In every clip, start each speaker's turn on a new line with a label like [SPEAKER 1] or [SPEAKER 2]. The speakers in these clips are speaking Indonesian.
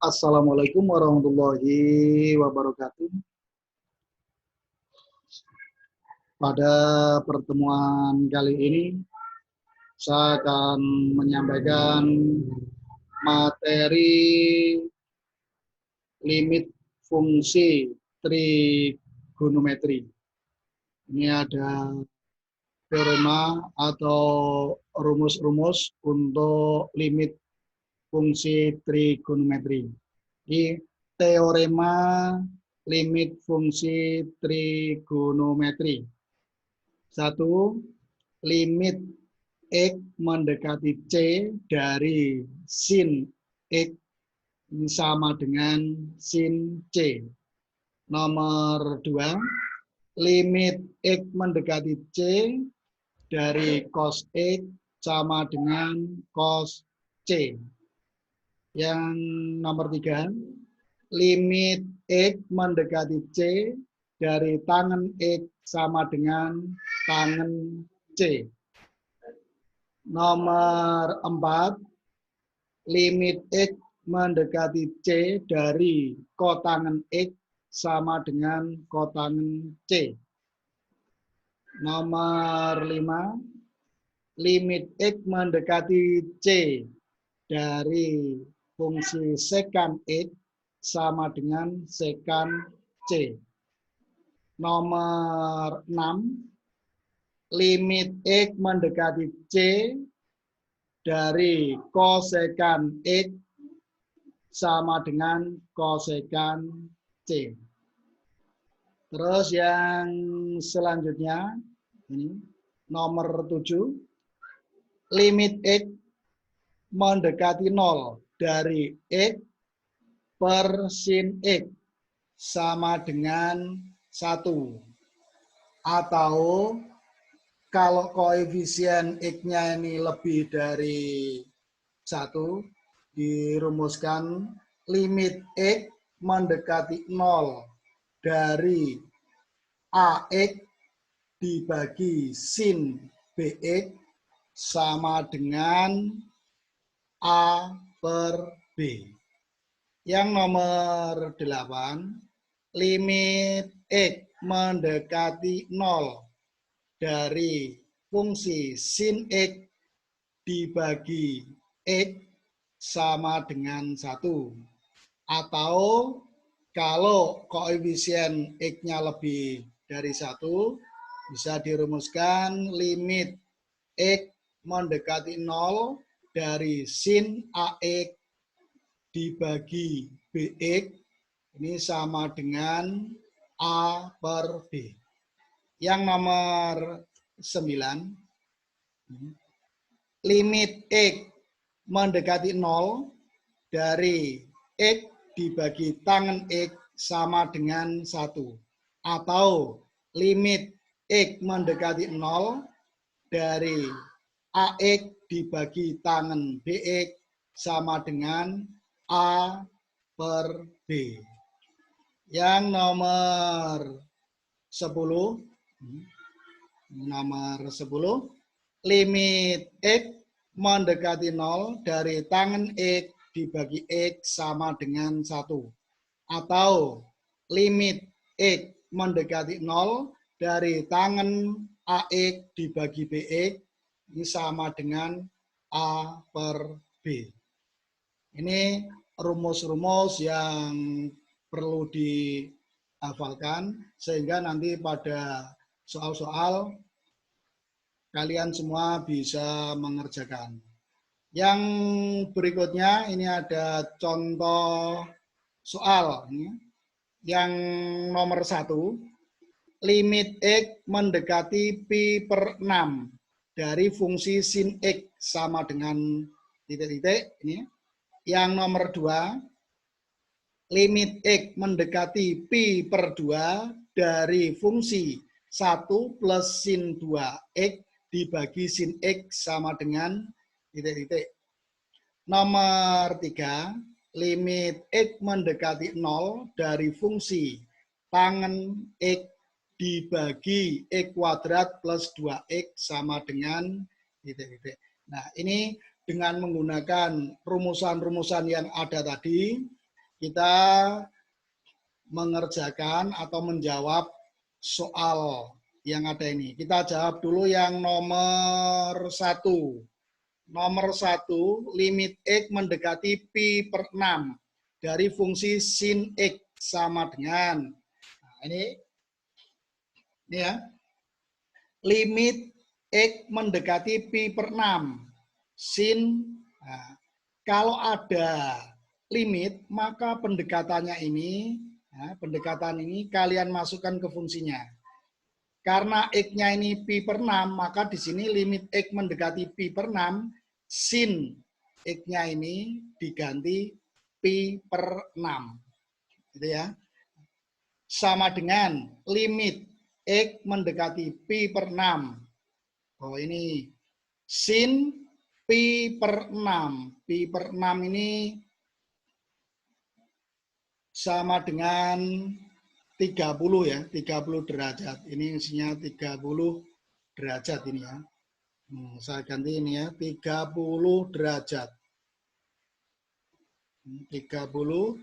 [SPEAKER 1] Assalamualaikum warahmatullahi wabarakatuh. Pada pertemuan kali ini, saya akan menyampaikan materi limit fungsi trigonometri. Ini ada teorema atau rumus-rumus untuk limit fungsi trigonometri. Ini teorema limit fungsi trigonometri. 1. Limit X mendekati C dari sin X sama dengan sin C. Nomor 2. Limit X mendekati C dari cos X sama dengan cos C. Yang nomor 3. Limit X mendekati C dari tangen X sama dengan tangen C. Nomor 4. Limit X mendekati C dari kotangen X sama dengan kotangen C. Nomor 5. Limit X mendekati C dari fungsi sekan X sama dengan sekan C. Nomor 6. Limit X mendekati C dari kosekan X sama dengan kosekan C. Terus yang selanjutnya, ini nomor 7. Limit X mendekati 0 dari X per sin X sama dengan 1. Atau kalau koefisien X-nya ini lebih dari 1, dirumuskan limit X mendekati 0 dari AX dibagi sin BX sama dengan A per B. Yang nomor 8, limit X mendekati 0 dari fungsi sin X dibagi X sama dengan 1. Atau kalau koefisien X-nya lebih dari 1, bisa dirumuskan limit X mendekati 0 dari sin AX dibagi BX, ini sama dengan A per B. Yang nomor 9, limit X mendekati 0 dari X dibagi tangen X sama dengan 1. Atau limit X mendekati 0 dari AX dibagi tangen BX sama dengan A per B. Yang nomor 10, limit X mendekati 0 dari tangen X dibagi X sama dengan 1. Atau limit X mendekati 0 dari tangen AX dibagi BX, ini sama dengan A per B. Ini rumus-rumus yang perlu dihafalkan sehingga nanti pada soal-soal kalian semua bisa mengerjakan. Yang berikutnya ini ada contoh soal. Yang nomor 1, limit X mendekati pi per 6 dari fungsi sin X sama dengan titik-titik. Yang nomor 2, limit X mendekati pi per 2 dari fungsi 1 plus sin 2X dibagi sin X sama dengan titik-titik. Nomor 3, limit X mendekati 0 dari fungsi tangen X dibagi X kuadrat plus 2X sama dengan titik-titik. Nah, ini dengan menggunakan rumusan-rumusan yang ada tadi, kita mengerjakan atau menjawab soal yang ada ini. Kita jawab dulu yang nomor 1. Nomor 1, limit X mendekati pi per 6 dari fungsi sin X sama dengan, nah ini ya, limit X mendekati pi per 6 sin, nah, kalau ada limit maka pendekatannya ini, nah, pendekatan ini kalian masukkan ke fungsinya. Karena X-nya ini pi per 6, maka di sini limit X mendekati pi per 6, sin X-nya ini diganti pi per 6. Gitu ya. Sama dengan limit X mendekati pi per 6. Oh ini sin pi per 6. Pi per 6 ini sama dengan 30 ya, 30 derajat. Ini isinya 30 derajat ini ya. Saya ganti ini ya, 30 derajat. 30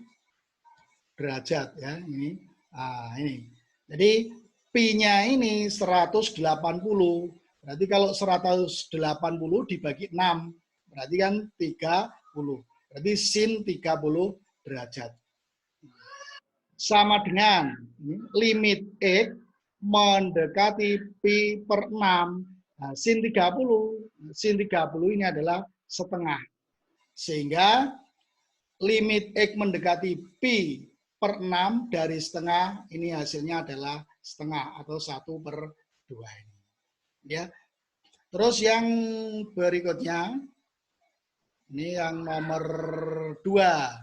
[SPEAKER 1] derajat ya, ini. Ah, ini. Jadi pi-nya ini 180. Berarti kalau 180 dibagi 6, berarti kan 30. Berarti sin 30 derajat. Sama dengan limit X mendekati pi per 6. Nah, sin 30 ini adalah setengah. Sehingga limit X mendekati pi per 6 dari setengah, ini hasilnya adalah setengah atau 1/2 ini. Ya. Terus yang berikutnya, ini yang nomor 2.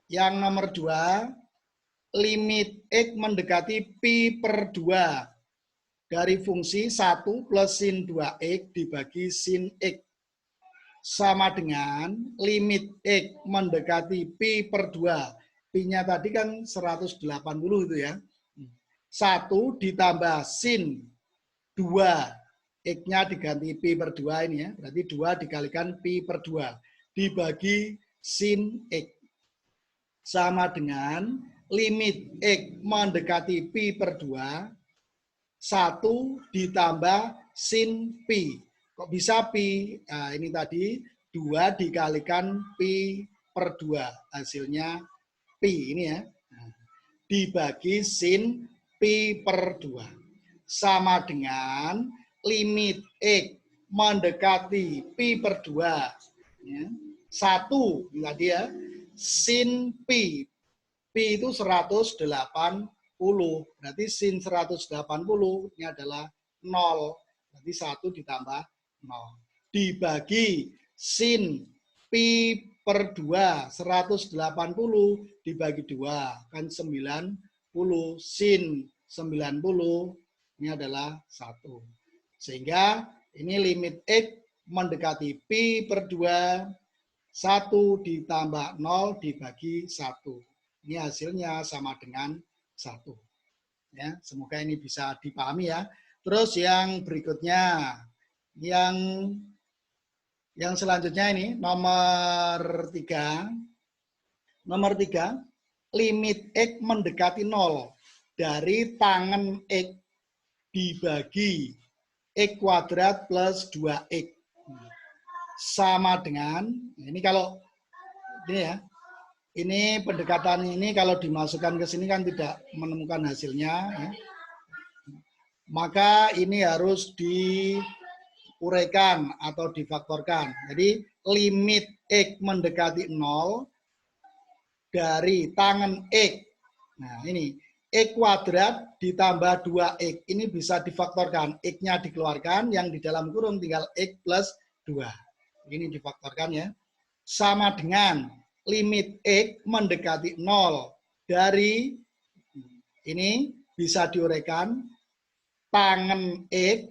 [SPEAKER 1] Yang nomor 2, limit X mendekati pi per 2 dari fungsi 1 plus sin 2X dibagi sin X sama dengan limit X mendekati pi per 2. Pi-nya tadi kan 180 itu ya. 1 ditambah sin 2. X-nya diganti pi per 2 ini ya. Berarti 2 dikalikan pi per 2 dibagi sin X. Sama dengan limit X mendekati pi per 2, 1 ditambah sin pi. Kok bisa pi? Nah, ini tadi 2 dikalikan pi per 2. Hasilnya pi ini ya. Nah, dibagi sin pi per 2. Sama dengan limit X mendekati pi per 2. Ya. 1 tadi ya. Sin pi. Pi itu 180. Berarti sin 180 ini adalah 0. Berarti 1 ditambah 0. Dibagi sin pi per 2. 180 dibagi 2. Kan 90. Sin 90 ini adalah 1. Sehingga ini limit X mendekati pi per 2. 1 ditambah 0 dibagi 1. Ini hasilnya sama dengan 1. Ya, semoga ini bisa dipahami ya. Terus yang berikutnya, yang selanjutnya ini nomor 3. Nomor 3, limit X mendekati 0 dari tangen X dibagi X kuadrat plus 2X. Sama dengan, ini kalau ini ya, ini pendekatan ini kalau dimasukkan ke sini kan tidak menemukan hasilnya. Ya. Maka ini harus diuraikan atau difaktorkan. Jadi limit X mendekati 0 dari tangen X. Nah ini X kuadrat ditambah 2X. Ini bisa difaktorkan. X-nya dikeluarkan, yang di dalam kurung tinggal X plus 2. Ini difaktorkan ya. Sama dengan limit X mendekati 0 dari, ini bisa diuraikan, tangen X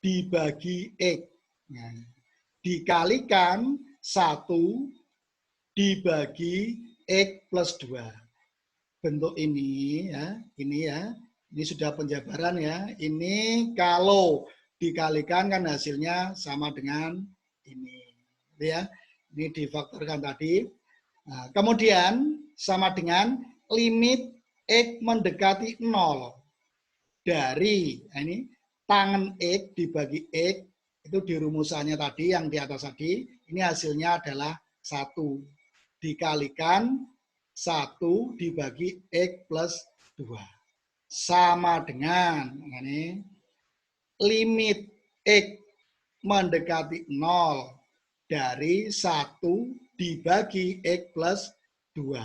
[SPEAKER 1] dibagi X. Nah, dikalikan 1 dibagi X plus 2. Bentuk ini ya, ini sudah penjabaran ya. Ini kalau dikalikan kan hasilnya sama dengan ini. Ya, ini difaktorkan tadi. Nah, kemudian sama dengan limit X mendekati 0 dari, nah ini tangan X dibagi X, itu di rumusannya tadi yang di atas tadi, ini hasilnya adalah 1 dikalikan 1 dibagi X plus 2. Sama dengan ini, limit X mendekati 0 dari 1 dibagi X plus 2.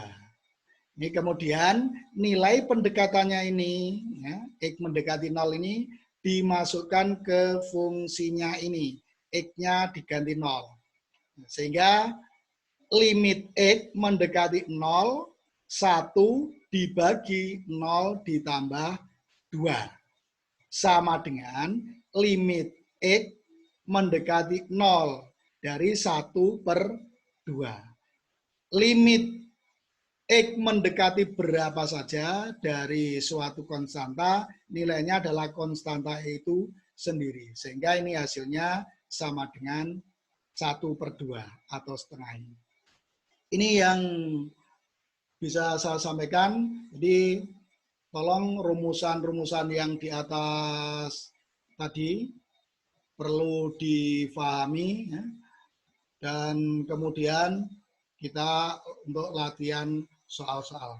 [SPEAKER 1] Ini kemudian nilai pendekatannya ini, ya, X mendekati 0 ini dimasukkan ke fungsinya ini. X-nya diganti 0. Sehingga limit X mendekati 0, 1 dibagi 0 ditambah 2. Sama dengan limit X mendekati 0 dari 1 per 2. Limit X mendekati berapa saja dari suatu konstanta, nilainya adalah konstanta itu sendiri. Sehingga ini hasilnya sama dengan 1 per 2 atau setengah ini. Ini yang bisa saya sampaikan. Jadi tolong rumusan-rumusan yang di atas tadi perlu difahami, ya. Dan kemudian kita untuk latihan soal-soal.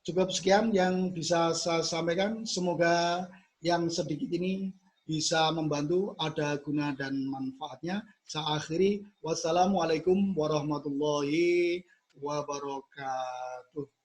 [SPEAKER 1] Cukup sekian yang bisa saya sampaikan. Semoga yang sedikit ini bisa membantu, ada guna dan manfaatnya. Saya akhiri. Wassalamualaikum warahmatullahi wabarakatuh.